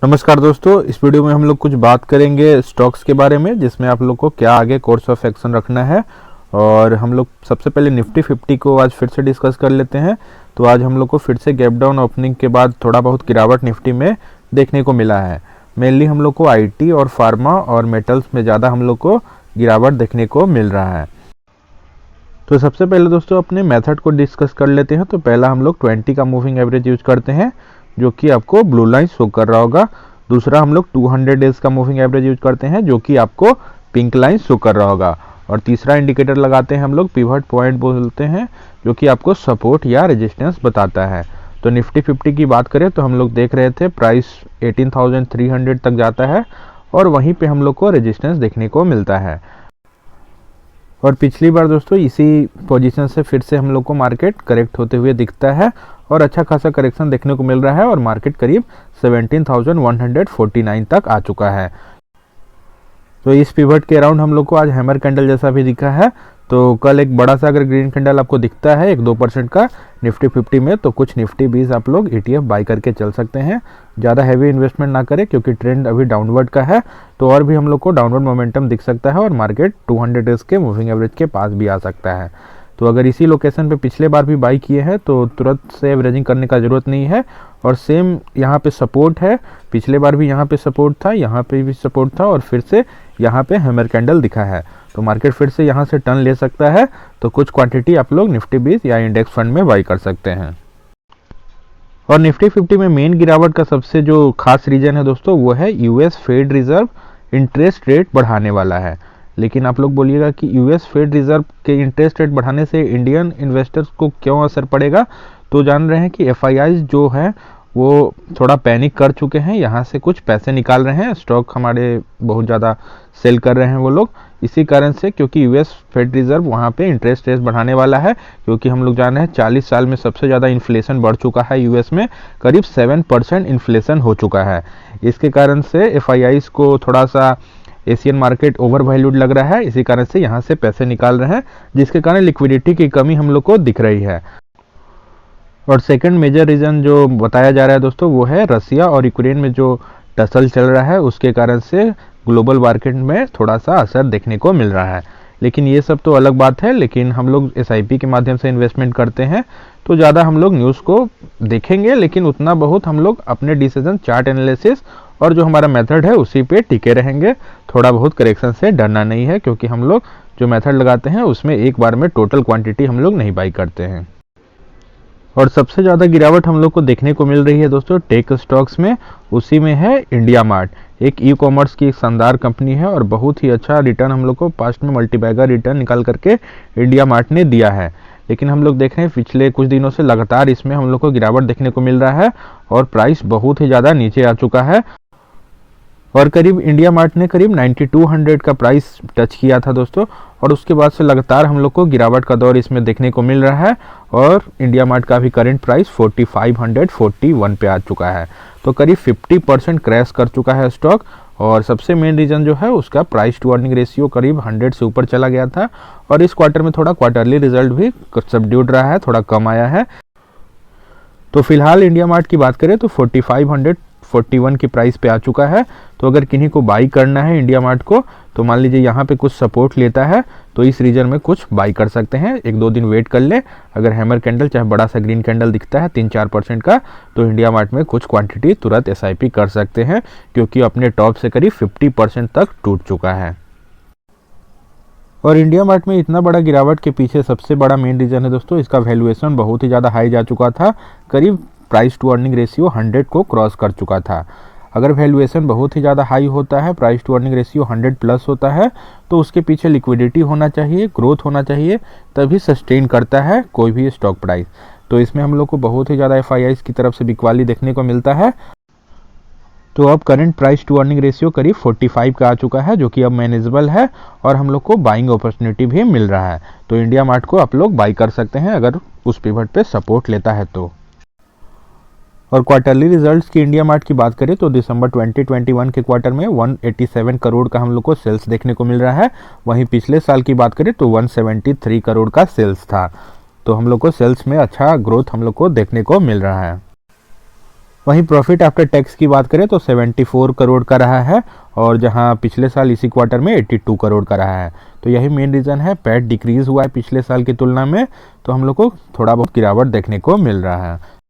नमस्कार दोस्तों, इस वीडियो में हम लोग कुछ बात करेंगे स्टॉक्स के बारे में, जिसमें आप लोग को क्या आगे कोर्स ऑफ एक्शन रखना है। और हम लोग सबसे पहले निफ्टी 50 को आज फिर से डिस्कस कर लेते हैं। तो आज हम लोग को फिर से गैप डाउन ओपनिंग के बाद थोड़ा बहुत गिरावट निफ्टी में देखने को मिला है। मेनली हम लोग को आईटी और फार्मा और मेटल्स में ज़्यादा हम लोग को गिरावट देखने को मिल रहा है। तो सबसे पहले दोस्तों अपने मेथड को डिस्कस कर लेते हैं। तो पहला हम लोग 20 का मूविंग एवरेज यूज करते हैं, जो कि आपको ब्लू लाइन शो कर रहा होगा। दूसरा हम लोग 200 डेज का मूविंग एवरेज यूज करते हैं, जो कि आपको पिंक लाइन शो कर रहा होगा। और तीसरा इंडिकेटर लगाते हैं हम लोग पिवट पॉइंट बोलते हैं, जो कि आपको सपोर्ट या रेजिस्टेंस बताता है। तो निफ्टी 50 की बात करें तो हम लोग देख रहे थे प्राइस 18,300 तक जाता है और वहीं पे हम लोग को रेजिस्टेंस देखने को मिलता है। और पिछली बार दोस्तों इसी पोजीशन से फिर से हम लोग को मार्केट करेक्ट होते हुए दिखता है और अच्छा खासा करेक्शन देखने को मिल रहा है और मार्केट करीब 17,149 तक आ चुका है। तो इस पिवट के अराउंड हम लोग को आज हैमर कैंडल जैसा भी दिखा है। तो कल एक बड़ा सा अगर ग्रीन कैंडल आपको दिखता है 1-2% का निफ्टी 50 में, तो कुछ निफ्टी 20 आप लोग ETF बाई करके चल सकते हैं। ज़्यादा हैवी इन्वेस्टमेंट ना करें, क्योंकि ट्रेंड अभी डाउनवर्ड का है। तो और भी हम लोग को डाउनवर्ड मोमेंटम दिख सकता है और मार्केट 200 डेज के मूविंग एवरेज के पास भी आ सकता है। तो अगर इसी लोकेशन पे पिछले बार भी बाई किए हैं तो तुरंत से एवरेजिंग करने का ज़रूरत नहीं है। और सेम यहाँ पे सपोर्ट है, पिछले बार भी यहाँ पे सपोर्ट था, यहाँ पे भी सपोर्ट था और फिर से यहाँ पे हैमर कैंडल दिखा है। तो मार्केट फिर से यहाँ से टर्न ले सकता है। तो कुछ क्वांटिटी आप लोग निफ्टी 20 या इंडेक्स फंड में बाई कर सकते हैं। और निफ्टी 50 में मेन गिरावट का सबसे जो खास रीजन है दोस्तों, वो है US Fed reserve interest rate बढ़ाने वाला है। लेकिन आप लोग बोलिएगा कि यूएस फेड रिजर्व के इंटरेस्ट रेट बढ़ाने से इंडियन इन्वेस्टर्स को क्यों असर पड़ेगा। तो जान रहे हैं कि एफआईआईज जो है वो थोड़ा पैनिक कर चुके हैं, यहाँ से कुछ पैसे निकाल रहे हैं, स्टॉक हमारे बहुत ज़्यादा सेल कर रहे हैं वो लोग। इसी कारण से, क्योंकि यूएस फेड रिजर्व वहाँ पे इंटरेस्ट रेट बढ़ाने वाला है, क्योंकि हम लोग जान रहे हैं 40 साल में सबसे ज़्यादा इन्फ्लेशन बढ़ चुका है यूएस में, करीब 7% इन्फ्लेशन हो चुका है। इसके कारण से एफआईआईज को थोड़ा सा एशियन मार्केट ओवर वैल्यूड लग रहा है, इसी कारण से यहाँ से पैसे निकाल रहे हैं, जिसके कारण लिक्विडिटी की कमी हम लोग को दिख रही है। और सेकंड मेजर रीज़न जो बताया जा रहा है दोस्तों, वो है रसिया और यूक्रेन में जो टसल चल रहा है, उसके कारण से ग्लोबल मार्केट में थोड़ा सा असर देखने को मिल रहा है। लेकिन ये सब तो अलग बात है। लेकिन हम लोग SIP के माध्यम से इन्वेस्टमेंट करते हैं, तो ज़्यादा हम लोग न्यूज़ को देखेंगे, लेकिन उतना बहुत हम लोग अपने डिसीजन चार्ट एनालिसिस और जो हमारा मेथड है उसी पे टिके रहेंगे। थोड़ा बहुत करेक्शन से डरना नहीं है, क्योंकि हम लोग जो मेथड लगाते हैं उसमें एक बार में टोटल क्वांटिटी हम लोग नहीं बाई करते हैं। और सबसे ज़्यादा गिरावट हम लोग को देखने को मिल रही है दोस्तों टेक स्टॉक्स में, उसी में है इंडिया मार्ट। एक ई-कॉमर्स की एक शानदार कंपनी है और बहुत ही अच्छा रिटर्न हम लोग को पास्ट में मल्टीबैगर रिटर्न निकाल करके इंडिया मार्ट ने दिया है। लेकिन हम लोग देख रहे हैं पिछले कुछ दिनों से लगातार इसमें हम लोग को गिरावट देखने को मिल रहा है और प्राइस बहुत ही ज़्यादा नीचे आ चुका है। और करीब इंडिया मार्ट ने करीब 9200 का प्राइस टच किया था दोस्तों, और उसके बाद से लगातार हम लोग को गिरावट का दौर इसमें देखने को मिल रहा है। और इंडिया मार्ट का भी करंट प्राइस 4541 पे आ चुका है। तो करीब 50% क्रैश कर चुका है स्टॉक। और सबसे मेन रीज़न जो है उसका प्राइस टू अर्निंग रेशियो करीब 100 से ऊपर चला गया था। और इस क्वार्टर में थोड़ा क्वार्टरली रिजल्ट भी सबड्यूड रहा है, थोड़ा कम आया है। तो फिलहाल इंडिया मार्ट की बात करें तो 4541 की प्राइस पे आ चुका है। तो अगर किन्हीं को बाई करना है इंडिया मार्ट को, तो मान लीजिए यहाँ पे कुछ सपोर्ट लेता है तो इस रीजन में कुछ बाई कर सकते हैं। 1-2 दिन वेट कर ले, अगर हैमर कैंडल चाहे बड़ा सा ग्रीन कैंडल दिखता है 3-4% का, तो इंडिया मार्ट में कुछ क्वांटिटी तुरंत SIP कर सकते हैं, क्योंकि अपने टॉप से करीब 50% तक टूट चुका है। और इंडिया मार्ट में इतना बड़ा गिरावट के पीछे सबसे बड़ा मेन रीज़न है दोस्तों, इसका वैल्यूएशन बहुत ही ज़्यादा हाई जा चुका था। करीब प्राइस टू अर्निंग रेशियो 100 को क्रॉस कर चुका था। अगर वैल्यूएशन बहुत ही ज़्यादा हाई होता है, price to earning ratio 100 plus होता है, तो उसके पीछे लिक्विडिटी होना चाहिए, ग्रोथ होना चाहिए, तभी सस्टेन करता है कोई भी स्टॉक प्राइस। तो इसमें हम लोग को बहुत ही ज़्यादा FIIs की तरफ से बिकवाली देखने को मिलता है। तो अब current price to earning ratio करीब 45 का आ चुका है, जो कि अब मैनेजेबल है और हम लोग को बाइंग अपॉर्चुनिटी भी मिल रहा है। तो इंडिया मार्ट को आप लोग बाई कर सकते हैं अगर उस पिवट पे सपोर्ट लेता है तो। और क्वार्टरली रिजल्ट्स की इंडिया मार्ट की बात करें तो दिसंबर 2021 के क्वार्टर में 187 करोड़ का हम लोग को सेल्स देखने को मिल रहा है। वहीं पिछले साल की बात करें तो 173 करोड़ का सेल्स था। तो हम लोग को सेल्स में अच्छा ग्रोथ हम लोग को देखने को मिल रहा है। वहीं प्रॉफिट आफ्टर टैक्स की बात करें तो 74 करोड़ का रहा है, और जहां पिछले साल इसी क्वार्टर में 82 करोड़ का रहा है। तो यही मेन रीज़न है, पैट डिक्रीज़ हुआ है पिछले साल की तुलना में, तो हम लोग को थोड़ा बहुत गिरावट देखने को मिल रहा है।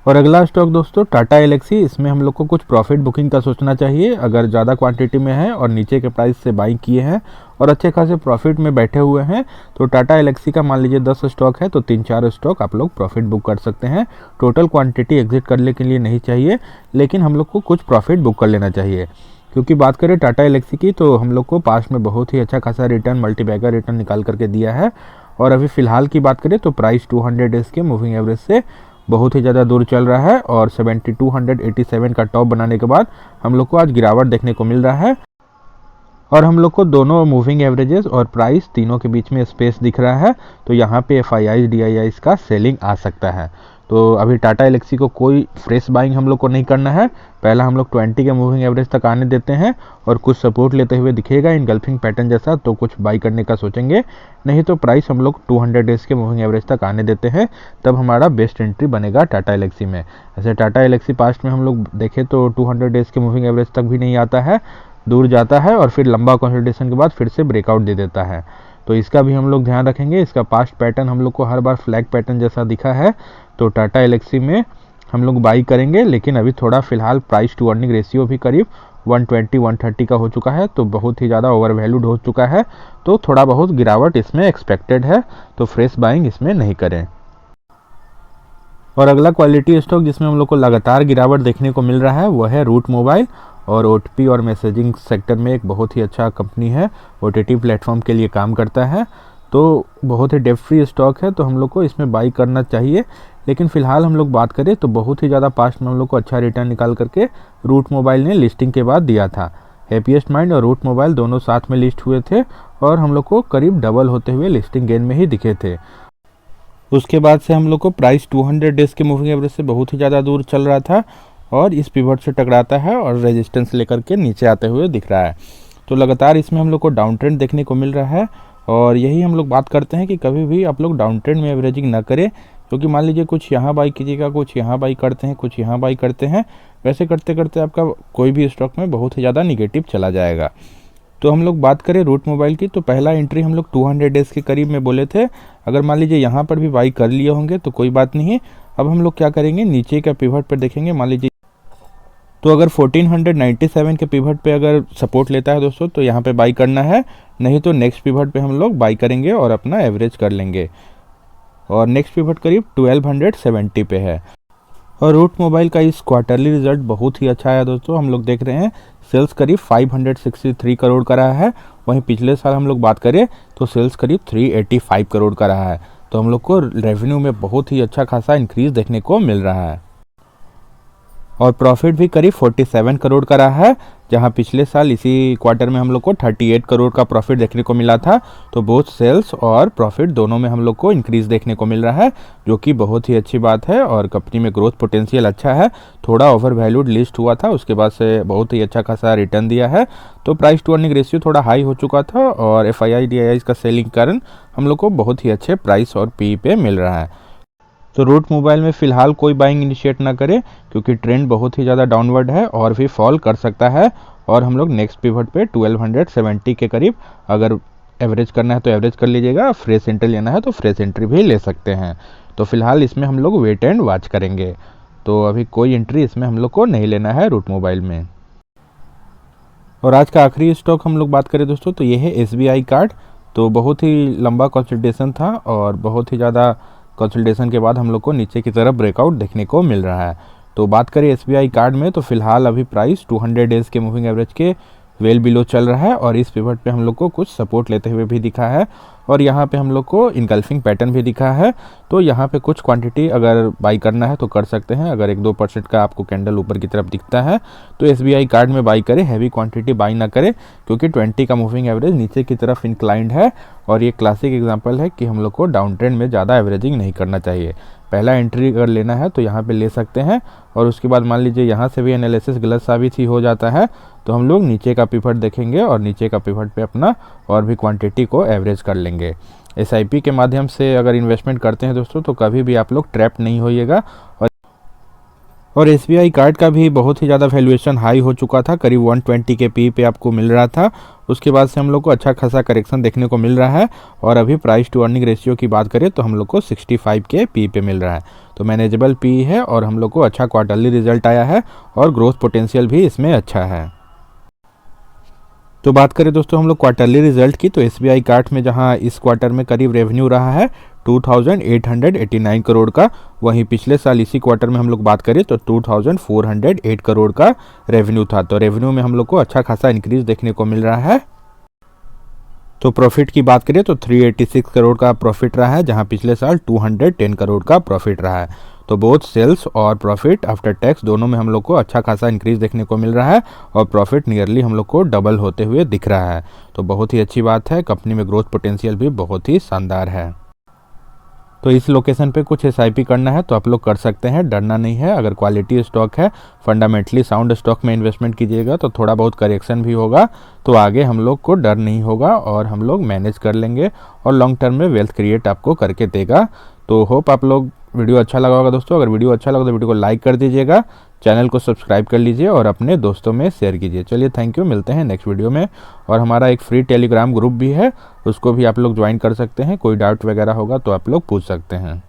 और अगला स्टॉक दोस्तों टाटा एलेक्सी, इसमें हम लोग को कुछ प्रॉफिट बुकिंग का सोचना चाहिए। अगर ज़्यादा क्वांटिटी में है और नीचे के प्राइस से बाइंग किए हैं और अच्छे खासे प्रॉफिट में बैठे हुए हैं, तो टाटा एलेक्सी का मान लीजिए 10 स्टॉक है तो 3-4 स्टॉक आप लोग प्रॉफिट बुक कर सकते हैं। टोटल क्वांटिटी एग्जिट करने के लिए नहीं चाहिए, लेकिन हम लोग को कुछ प्रॉफिट बुक कर लेना चाहिए। क्योंकि बात करें टाटा एलेक्सी की, तो हम लोग को पास्ट में बहुत ही अच्छा खासा रिटर्न, मल्टीबैगर रिटर्न निकाल करके दिया है। और अभी फ़िलहाल की बात करें तो प्राइस 200 डेज़ के मूविंग एवरेज से बहुत ही ज़्यादा दूर चल रहा है, और 7287 का टॉप बनाने के बाद हम लोग को आज गिरावट देखने को मिल रहा है। और हम लोग को दोनों मूविंग एवरेजेस और प्राइस तीनों के बीच में स्पेस दिख रहा है, तो यहाँ पे FIIs DIIs का सेलिंग आ सकता है। तो अभी टाटा एलेक्सी को कोई फ्रेश बाइंग हम लोग को नहीं करना है। पहला हम लोग 20 के मूविंग एवरेज तक आने देते हैं, और कुछ सपोर्ट लेते हुए दिखेगा इनगल्फिंग पैटर्न जैसा तो कुछ बाई करने का सोचेंगे, नहीं तो प्राइस हम लोग 200 डेज़ के मूविंग एवरेज तक आने देते हैं, तब हमारा बेस्ट एंट्री बनेगा टाटा एलेक्सी में। ऐसे टाटा एलेक्सी पास्ट में हम लोग देखें तो 200 डेज़ के मूविंग एवरेज तक भी नहीं आता है, दूर जाता है और फिर लंबा कंसोलिडेशन के बाद फिर से ब्रेकआउट दे देता है। तो इसका भी हम लोग ध्यान रखेंगे। इसका पास्ट पैटर्न हम लोग को हर बार फ्लैग पैटर्न जैसा दिखा है, तो टाटा एलेक्सी में हम लोग बाई करेंगे। लेकिन अभी थोड़ा फिलहाल प्राइस टू अर्निंग रेशियो भी करीब 120-130 का हो चुका है, तो बहुत ही ज़्यादा ओवर वैल्यूड हो चुका है, तो थोड़ा बहुत गिरावट इसमें एक्सपेक्टेड है, तो फ्रेश बाइंग इसमें नहीं करें। और अगला क्वालिटी स्टॉक जिसमें हम लोग को लगातार गिरावट देखने को मिल रहा है वह है रूट मोबाइल, और OTP और मैसेजिंग सेक्टर में एक बहुत ही अच्छा कंपनी है, OTT प्लेटफॉर्म के लिए काम करता है, तो बहुत ही डेट फ्री स्टॉक है, तो हम लोग को इसमें बाई करना चाहिए। लेकिन फ़िलहाल हम लोग बात करें तो बहुत ही ज़्यादा पास्ट में हम लोग को अच्छा रिटर्न निकाल करके रूट मोबाइल ने लिस्टिंग के बाद दिया था। हैप्पीएस्ट माइंड और रूट मोबाइल दोनों साथ में लिस्ट हुए थे, और हम लोग को करीब डबल होते हुए लिस्टिंग गेन में ही दिखे थे। उसके बाद से हम लोग को प्राइस 200 डेज़ के मूविंग एवरेज से बहुत ही ज़्यादा दूर चल रहा था, और इस पिवट से टकराता है और रेजिस्टेंस लेकर के नीचे आते हुए दिख रहा है। तो लगातार इसमें हम लोग को डाउन ट्रेंड देखने को मिल रहा है, और यही हम लोग बात करते हैं कि कभी भी आप लोग डाउन ट्रेंड में एवरेजिंग ना करें, क्योंकि मान लीजिए कुछ यहाँ बाई कीजिएगा, कुछ यहाँ बाई करते हैं, कुछ यहाँ बाई करते हैं, वैसे करते करते आपका कोई भी स्टॉक में बहुत ही ज़्यादा निगेटिव चला जाएगा। तो हम लोग बात करें रूट मोबाइल की, तो पहला एंट्री हम लोग 200 डेज़ के करीब में बोले थे। अगर मान लीजिए यहाँ पर भी बाई कर लिए होंगे तो कोई बात नहीं। अब हम लोग क्या करेंगे, नीचे का पिवट पर देखेंगे। मान लीजिए तो अगर 1497 के पिवट पे अगर सपोर्ट लेता है दोस्तों, तो यहाँ पे बाई करना है, नहीं तो नेक्स्ट पिवट पे हम लोग बाई करेंगे और अपना एवरेज कर लेंगे। और नेक्स्ट पिवट करीब 1270 पे है। और रूट मोबाइल का इस क्वार्टरली रिजल्ट बहुत ही अच्छा है दोस्तों। हम लोग देख रहे हैं सेल्स करीब 563 करोड़ का रहा है, वहीं पिछले साल हम लोग बात करें तो सेल्स करीब 385 करोड़ का रहा है। तो हम लोग को रेवेन्यू में बहुत ही अच्छा खासा इंक्रीज देखने को मिल रहा है, और प्रॉफिट भी करीब 47 करोड़ का रहा है, जहां पिछले साल इसी क्वार्टर में हम लोग को 38 करोड़ का प्रॉफिट देखने को मिला था। तो बोथ सेल्स और प्रॉफिट दोनों में हम लोग को इंक्रीज देखने को मिल रहा है, जो कि बहुत ही अच्छी बात है, और कंपनी में ग्रोथ पोटेंशियल अच्छा है। थोड़ा ओवर वैल्यूड लिस्ट हुआ था, उसके बाद से बहुत ही अच्छा खासा रिटर्न दिया है, तो प्राइस टू अर्निंग रेशियो थोड़ा हाई हो चुका था, और FII DII का सेलिंग कारण हम लोग को बहुत ही अच्छे प्राइस और PE पे मिल रहा है। तो रूट मोबाइल में फ़िलहाल कोई बाइंग इनिशिएट ना करें, क्योंकि ट्रेंड बहुत ही ज़्यादा डाउनवर्ड है और भी फॉल कर सकता है। और हम लोग नेक्स्ट पिवट पे 1270 के करीब अगर एवरेज करना है तो एवरेज कर लीजिएगा, फ्रेश एंट्री लेना है तो फ्रेश एंट्री भी ले सकते हैं। तो फिलहाल इसमें हम लोग वेट एंड वॉच करेंगे, तो अभी कोई एंट्री इसमें हम लोग को नहीं लेना है रूट मोबाइल में। और आज का आखिरी स्टॉक हम लोग बात करें दोस्तों, तो ये है SBI कार्ड। तो बहुत ही लंबा कंसोलिडेशन था, और बहुत ही ज़्यादा कंसोलिडेशन के बाद हम लोग को नीचे की तरफ ब्रेकआउट देखने को मिल रहा है। तो बात करें SBI कार्ड में, तो फिलहाल अभी प्राइस 200 डेज़ के मूविंग एवरेज के वेल बिलो चल रहा है, और इस पिवट पे हम लोग को कुछ सपोर्ट लेते हुए भी दिखा है, और यहाँ पे हम लोग को इनगल्फिंग पैटर्न भी दिखा है। तो यहाँ पे कुछ क्वांटिटी अगर बाई करना है तो कर सकते हैं। अगर 1-2% का आपको कैंडल ऊपर की तरफ दिखता है तो SBI कार्ड में बाई करें, हैवी क्वांटिटी बाई ना करें, क्योंकि 20 का मूविंग एवरेज नीचे की तरफ इंक्लाइंड है, और ये क्लासिक एग्जाम्पल है कि हम लोग को डाउन ट्रेंड में ज़्यादा एवरेजिंग नहीं करना चाहिए। पहला एंट्री अगर लेना है तो यहाँ पे ले सकते हैं, और उसके बाद मान लीजिए यहाँ से भी एनालिसिस गलत साबित ही हो जाता है, तो हम लोग नीचे का पिवट देखेंगे, और नीचे का पिवट पे अपना और भी क्वांटिटी को एवरेज कर लेंगे। SIP के माध्यम से अगर इन्वेस्टमेंट करते हैं दोस्तों, तो कभी भी आप लोग ट्रैप नहीं होइएगा, और एसबीआई कार्ड का भी बहुत ही ज़्यादा वैल्यूएशन हाई हो चुका था, करीब 120 के पी पे आपको मिल रहा था। उसके बाद से हम लोग को अच्छा खासा करेक्शन देखने को मिल रहा है और अभी प्राइस टू अर्निंग रेशियो की बात करें तो हम लोग को 65 के पी पे मिल रहा है। तो मैनेजेबल पी है और हम लोग को अच्छा क्वार्टरली रिजल्ट आया है और ग्रोथ पोटेंशियल भी इसमें अच्छा है। तो बात करें दोस्तों हम लोग क्वार्टरली रिजल्ट की, तो एसबीआई कार्ड में जहां इस क्वार्टर में करीब रेवेन्यू रहा है 2889 करोड़ का, वहीं पिछले साल इसी क्वार्टर में हम लोग बात करें तो 2408 करोड़ का रेवेन्यू था। तो रेवेन्यू में हम लोग को अच्छा खासा इंक्रीज देखने को मिल रहा है। तो प्रॉफिट की बात करें तो 386 करोड़ का प्रॉफिट रहा है, जहां पिछले साल 210 करोड़ का प्रॉफिट रहा है। तो बोथ सेल्स और प्रॉफिट आफ्टर टैक्स दोनों में हम लोग को अच्छा खासा इंक्रीज देखने को मिल रहा है और प्रॉफिट नियरली हम लोग को डबल होते हुए दिख रहा है। तो बहुत ही अच्छी बात है, कंपनी में ग्रोथ पोटेंशियल भी बहुत ही शानदार है। तो इस लोकेशन पे कुछ एसआईपी करना है तो आप लोग कर सकते हैं, डरना नहीं है। अगर क्वालिटी स्टॉक है, फंडामेंटली साउंड स्टॉक में इन्वेस्टमेंट कीजिएगा तो थोड़ा बहुत करेक्शन भी होगा तो आगे हम लोग को डर नहीं होगा और हम लोग मैनेज कर लेंगे और लॉन्ग टर्म में वेल्थ क्रिएट आपको करके देगा। तो होप आप लोग वीडियो अच्छा लगा होगा दोस्तों। अगर वीडियो अच्छा लगा तो वीडियो को लाइक कर दीजिएगा, चैनल को सब्सक्राइब कर लीजिए और अपने दोस्तों में शेयर कीजिए। चलिए थैंक यू, मिलते हैं नेक्स्ट वीडियो में। और हमारा एक फ्री टेलीग्राम ग्रुप भी है, उसको भी आप लोग ज्वाइन कर सकते हैं। कोई डाउट वगैरह होगा तो आप लोग पूछ सकते हैं।